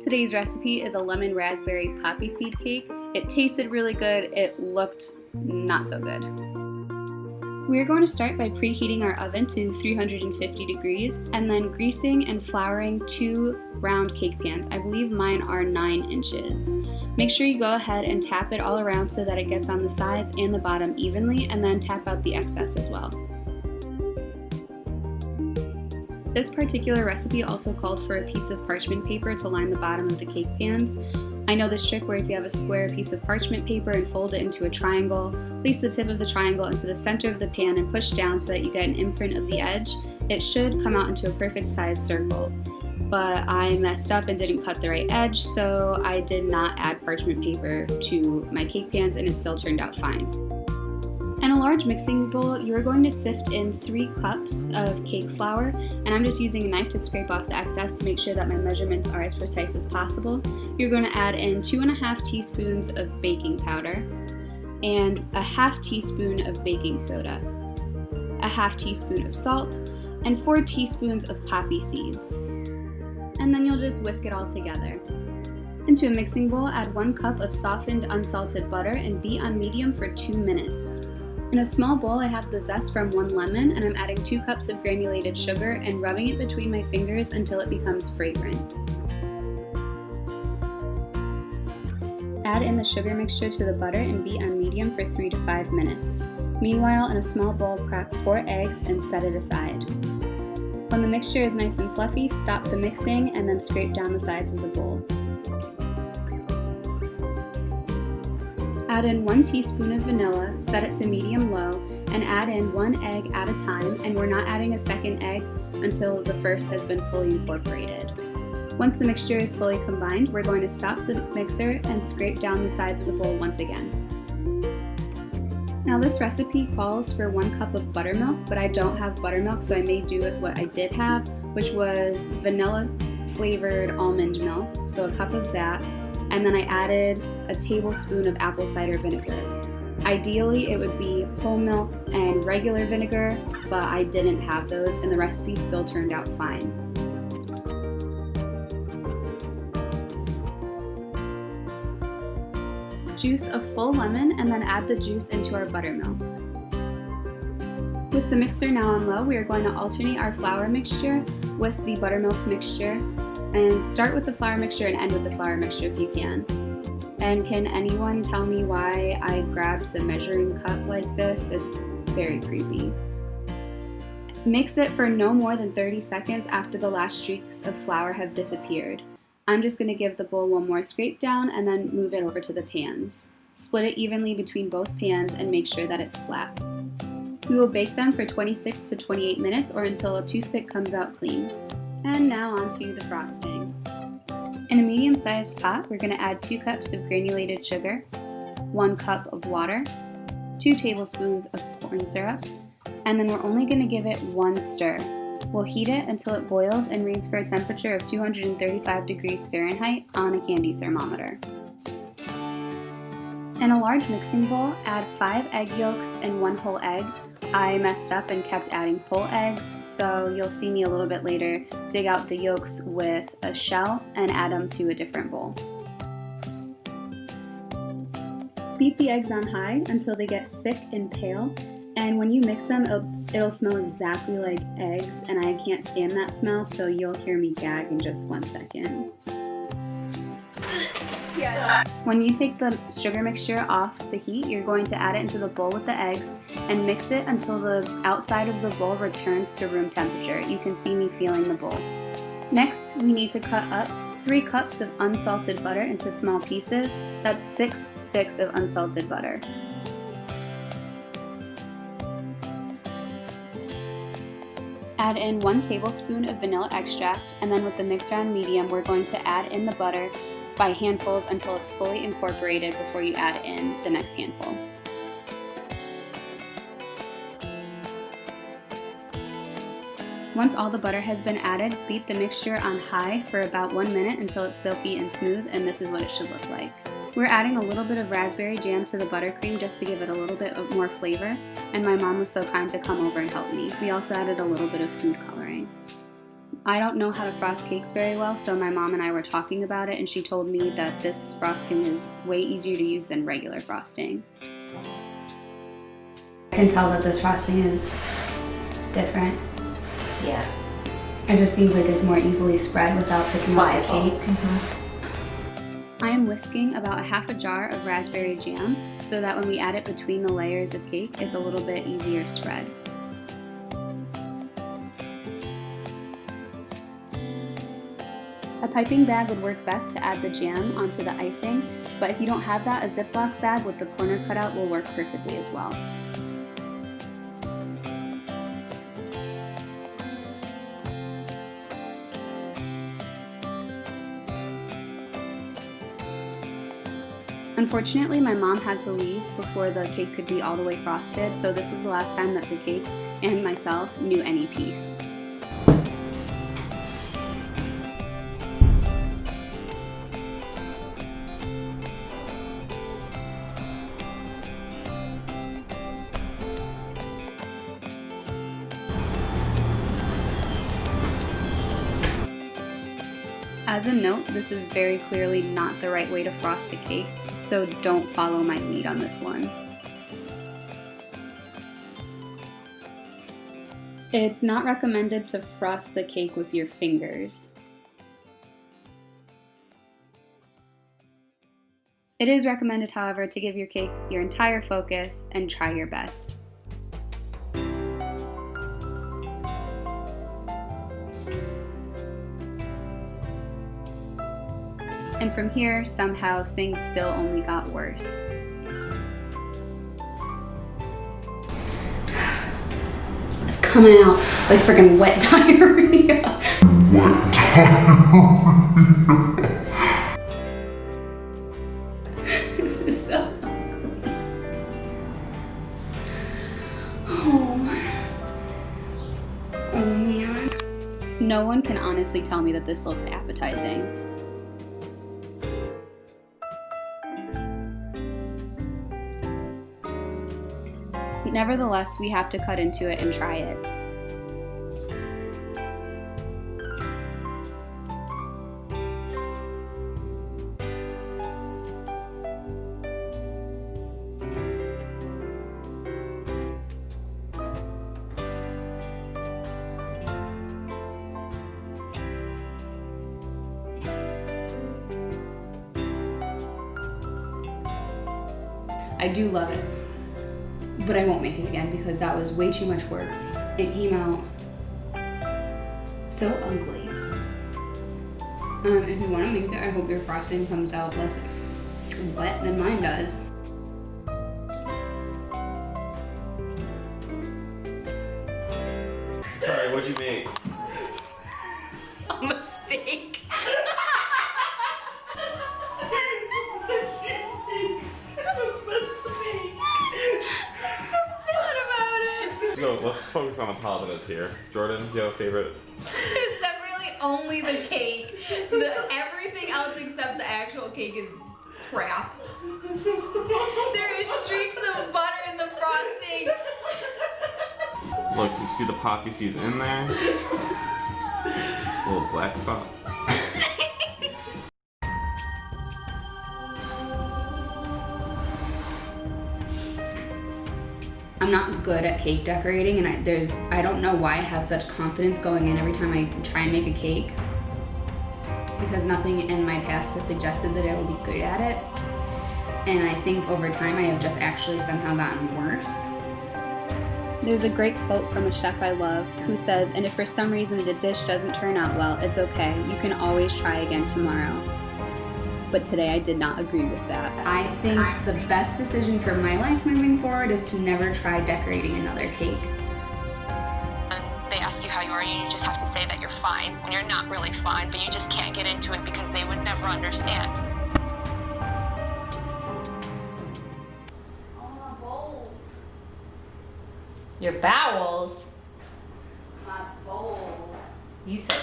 Today's recipe is a lemon raspberry poppy seed cake. It tasted really good, it looked not so good. We're going to start by preheating our oven to 350 degrees and then greasing and flouring 2 round cake pans. I believe mine are 9 inches. Make sure you go ahead and tap it all around so that it gets on the sides and the bottom evenly, and then tap out the excess as well. This particular recipe also called for a piece of parchment paper to line the bottom of the cake pans. I know this trick where if you have a square piece of parchment paper and fold it into a triangle, place the tip of the triangle into the center of the pan and push down so that you get an imprint of the edge. It should come out into a perfect sized circle. But I messed up and didn't cut the right edge, so I did not add parchment paper to my cake pans and it still turned out fine. In a large mixing bowl, you are going to sift in 3 cups of cake flour, and I'm just using a knife to scrape off the excess to make sure that my measurements are as precise as possible. You're going to add in 2.5 teaspoons of baking powder and a half teaspoon of baking soda, a half teaspoon of salt, and 4 teaspoons of poppy seeds. And then you'll just whisk it all together. Into a mixing bowl, add 1 cup of softened unsalted butter and beat on medium for 2 minutes. In a small bowl, I have the zest from 1 lemon, and I'm adding 2 cups of granulated sugar and rubbing it between my fingers until it becomes fragrant. Add in the sugar mixture to the butter and beat on medium for 3 to 5 minutes. Meanwhile, in a small bowl, crack 4 eggs and set it aside. When the mixture is nice and fluffy, stop the mixing and then scrape down the sides of the bowl. Add in 1 teaspoon of vanilla, set it to medium-low, and add in 1 egg at a time, and we're not adding a second egg until the first has been fully incorporated. Once the mixture is fully combined, we're going to stop the mixer and scrape down the sides of the bowl once again. Now this recipe calls for 1 cup of buttermilk, but I don't have buttermilk, so I made do with what I did have, which was vanilla-flavored almond milk, so a cup of that. And then I added a tablespoon of apple cider vinegar. Ideally, it would be whole milk and regular vinegar, but I didn't have those, and the recipe still turned out fine. Juice a full lemon and then add the juice into our buttermilk. With the mixer now on low, we are going to alternate our flour mixture with the buttermilk mixture. And start with the flour mixture and end with the flour mixture if you can. And can anyone tell me why I grabbed the measuring cup like this? It's very creepy. Mix it for no more than 30 seconds after the last streaks of flour have disappeared. I'm just going to give the bowl one more scrape down and then move it over to the pans. Split it evenly between both pans and make sure that it's flat. We will bake them for 26 to 28 minutes or until a toothpick comes out clean. And now onto the frosting. In a medium-sized pot, we're going to add 2 cups of granulated sugar, 1 cup of water, 2 tablespoons of corn syrup, and then we're only going to give it 1 stir. We'll heat it until it boils and reads for a temperature of 235 degrees Fahrenheit on a candy thermometer. In a large mixing bowl, add 5 egg yolks and 1 whole egg. I messed up and kept adding whole eggs, so you'll see me a little bit later dig out the yolks with a shell and add them to a different bowl. Beat the eggs on high until they get thick and pale, and when you mix them, it'll smell exactly like eggs, and I can't stand that smell, so you'll hear me gag in just 1 second. When you take the sugar mixture off the heat, you're going to add it into the bowl with the eggs and mix it until the outside of the bowl returns to room temperature. You can see me feeling the bowl. Next, we need to cut up 3 cups of unsalted butter into small pieces. That's 6 sticks of unsalted butter. Add in 1 tablespoon of vanilla extract, and then with the mixer on medium, we're going to add in the butter by handfuls until it's fully incorporated before you add in the next handful. Once all the butter has been added, beat the mixture on high for about 1 minute until it's silky and smooth, and this is what it should look like. We're adding a little bit of raspberry jam to the buttercream just to give it a little bit more flavor, and my mom was so kind to come over and help me. We also added a little bit of food coloring. I don't know how to frost cakes very well, so my mom and I were talking about it, and she told me that this frosting is way easier to use than regular frosting. I can tell that this frosting is different. Yeah. It just seems like it's more easily spread without picking up the cake. I am whisking about a half a jar of raspberry jam so that when we add it between the layers of cake, it's a little bit easier spread. A piping bag would work best to add the jam onto the icing, but if you don't have that, a Ziploc bag with the corner cut out will work perfectly as well. Unfortunately, my mom had to leave before the cake could be all the way frosted, so this was the last time that the cake and myself knew any peace. As a note, this is very clearly not the right way to frost a cake, so don't follow my lead on this one. It's not recommended to frost the cake with your fingers. It is recommended, however, to give your cake your entire focus and try your best. And from here, somehow, things still only got worse. It's coming out like freaking wet diarrhea. Wet diarrhea. This is so ugly. Oh man. No one can honestly tell me that this looks appetizing. Nevertheless, we have to cut into it and try it. I do love it, but I won't make it again because that was way too much work. It came out so ugly. If you want to make it, I hope your frosting comes out less wet than mine does. Alright, what'd you make? A mistake. So let's focus on the positives here. Jordan, do you have a favorite? It's definitely only the cake. Everything else except the actual cake is crap. There is streaks of butter in the frosting. Look, you see the poppy seeds in there? Little black spots. I'm not good at cake decorating, and I don't know why I have such confidence going in every time I try and make a cake, because nothing in my past has suggested that I will be good at it. And I think over time I have just actually somehow gotten worse. There's a great quote from a chef I love who says, "And if for some reason the dish doesn't turn out well, it's okay. You can always try again tomorrow." But today I did not agree with that. I think the best decision for my life moving forward is to never try decorating another cake. They ask you how you are, and you just have to say that you're fine when you're not really fine, but you just can't get into it because they would never understand. Oh, my bowls. Your bowels? My bowls. You said